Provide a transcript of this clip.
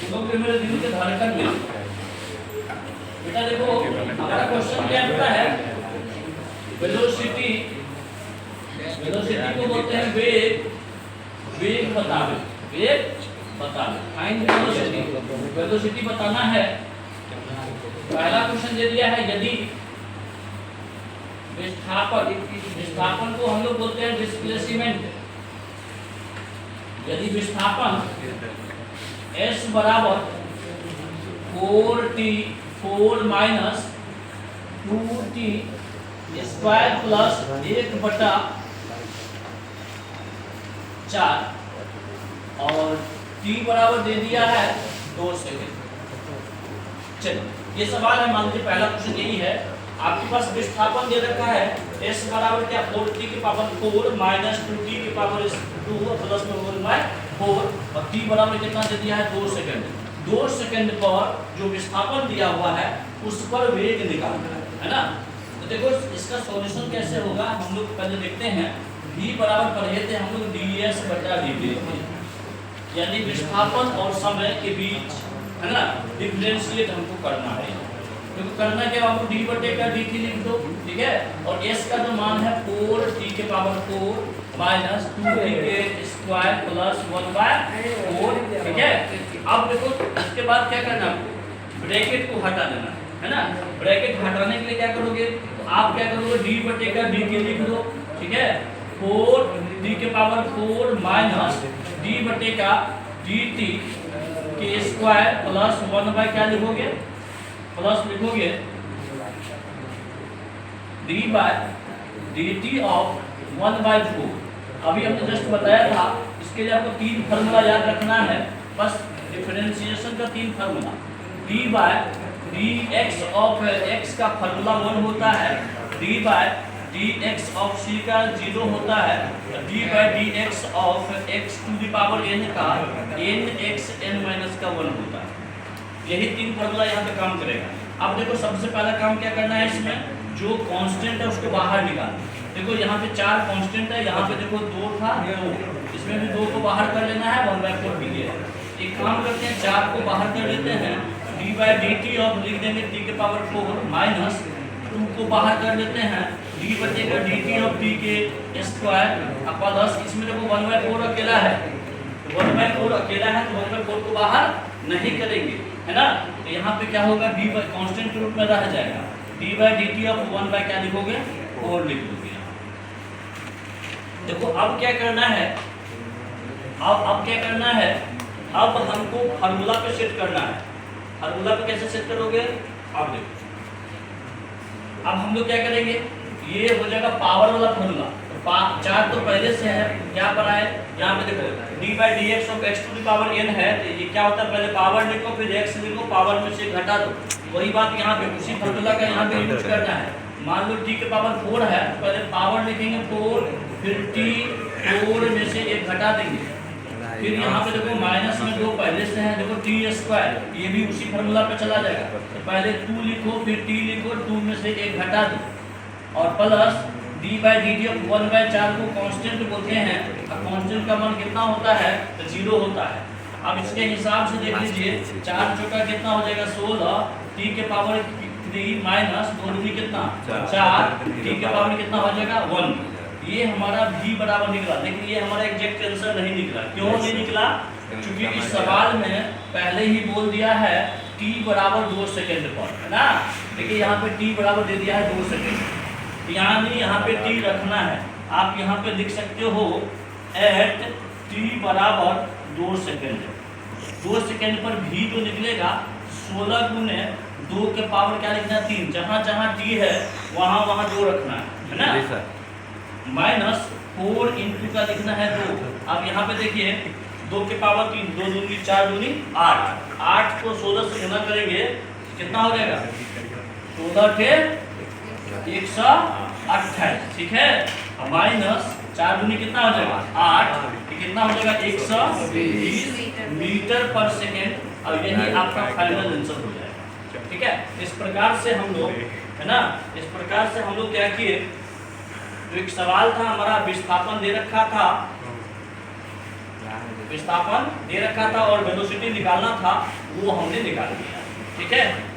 क्योंकि मेरे दिल के धड़कन में बेटा देखो हमारा क्वेश्चन क्या होता है, वेलोसिटी को बोलते हैं वेग, वेग बतावे, वेग बतावे, फाइंड वेलोसिटी बताना है। पहला क्वेश्चन दे दिया है, यदि विस्थापन को हम लोग बोलते हैं डिस्प्लेसमेंट, यदि विस्थापन s बराबर 4 माइनस 2t स्क्वायर प्लस 1/4 और t बराबर दे दिया है 2 सेकेंड। चलिए ये सवाल है, मान लीजिए पहला क्वेश्चन यही है, आपके पास विस्थापन दे रखा है s बराबर क्या 4t की पावर 4 माइनस 2t की पावर 2 प्लस में 1/4 और t बराबर कितना दे दिया है 2 सेकंड। 2 सेकंड पर जो विस्थापन दिया हुआ है उस पर वेग निकालना है ना। तो देखो इसका सॉल्यूशन कैसे होगा, हम लोग पहले देखते हैं। v बराबर पढ़े थे हम लोग ds/dt, यानी विस्थापन और समय के बीच है ना डिफरेंशिएट हमको करना है। तो करना क्या, आपको d/dt लिख दो, ठीक है। और s का जो मान है 4t के पावर 4 माइनस 2t के स्क्वायर प्लस 1/4, ठीक है। अब देखो इसके बाद क्या करना, ब्रैकेट को हटा देना है ना। ब्रैकेट हटाने के लिए क्या करोगे, तो आप क्या करोगे d/dt लिख दो, ठीक है। 4t के पावर 4 माइनस d/dt के स्क्वायर प्लस 1/ क्या लिखोगे, प्लस लिखोगे d/dt ऑफ 1/4। अभी हमने जस्ट बताया था, इसके लिए आपको 3 फार्मूला याद रखना है, बस डिफरेंशिएशन का 3 फार्मूला। d/dx ऑफ x का फार्मूला 1 होता है, d/dx ऑफ c का 0 होता है, d/dx of x to the power n का nxn माइनस का 1 होता है। यही 3 फार्मूला यहाँ पे काम करेगा। अब देखो सबसे पहला काम क्या करना है, इसमें जो कांस्टेंट है उसको बाहर निकालना। देखो यहाँ पे 4 कांस्टेंट है, यहाँ पे देखो 2 था 2, इसमें भी 2 को बाहर कर लेना है, 1/4 भी है। एक काम करते हैं 4 को बाहर कर लेते हैं, d/dt ऑफ लिख देंगे t के पावर 4 माइनस 2 को बाहर कर लेते हैं, d/dt ऑफ t के स्क्वायर प्लस इसमें देखो 1/4 अकेला है, 1/4 अकेला है तो 1/4 को बाहर नहीं करेंगे है ना। तो यहाँ पे क्या होगा, d कांस्टेंट के रूप में रह जाएगा, d/dt ऑफ 1/ क्या लिखोगे 4 लिख दोगे। देखो अब क्या करना है, अब क्या करना है, अब हमको फार्मूला पे सेट करना है। फार्मूला पे कैसे सेट करोगे, अब देखो अब हम लोग क्या करेंगे, ये हो जाएगा पावर वाला फार्मूला। 4 तो पहले से है, क्या पर आए यहाँ पे देखो d/dx of x to the power n है, तो ये क्या होता है, पहले पावर लिखो फिर x लिखो, पावर में से घटा दो। वही बात यहाँ पे उसी फार्मूला का यहाँ पे यूज करना है। मान लो t के पावर 4 है, तो पहले पावर लिखेंगे 4, फिर t 4 में से 1 घटा देंगे, फिर यहाँ पे देखो माइनस में 2 पहले से है, देखो t स्क्वायर, ये भी उसी फार्मूला पे चला जाएगा। तो पहले 2 लिखो फिर t लिखो, 2 में से 1 घटा दो और प्लस d/dt ऑफ 1/4 को कांस्टेंट बोलते हैं, और कांस्टेंट का मान कितना होता है, तो 0 होता है। अब इसके हिसाब से देख लीजिए, 4 चौका कितना हो जाएगा 16, t के पावर 3 माइनस 2 दूनी कितना 4, t के पावर कितना हो जाएगा 1। ये हमारा v बराबर निकला, लेकिन ये हमारा एग्जैक्ट आंसर नहीं निकला। क्यों नहीं निकला, क्योंकि इस सवाल में पहले ही बोल दिया है t बराबर 2 सेकंड पर, है ना। देखिए यहाँ पे t बराबर दे दिया है 2 सेकंड, यानी यहाँ पे t रखना है। आप यहाँ पे लिख सकते हो एट t बराबर 2 सेकंड। 2 सेकंड पर v जो निकलेगा 16 गुने 2 के पावर क्या लिखना है 3, जहाँ जहाँ t है वहाँ वहाँ 2 रखना है ना। माइनस 4 इंटू का लिखना है 2। अब यहाँ पे देखिए 2 के पावर 3, 2 दूनी 4 दूनी 8, 8 को 16 से गुना करेंगे कितना हो जाएगा 16 के 128, ठीक है। माइनस 4 दूनी कितना हो जाएगा 8, कितना हो जाएगा 120 मीटर पर सेकेंड। और यही आपका फाइनल आंसर हो जाएगा, ठीक है। इस प्रकार से हम लोग है ना, इस प्रकार से हम लोग क्या किए, तो एक सवाल था हमारा, विस्थापन दे रखा था विस्थापन दे रखा था और वेलोसिटी निकालना था, वो हमने निकाल दिया। ठीक है।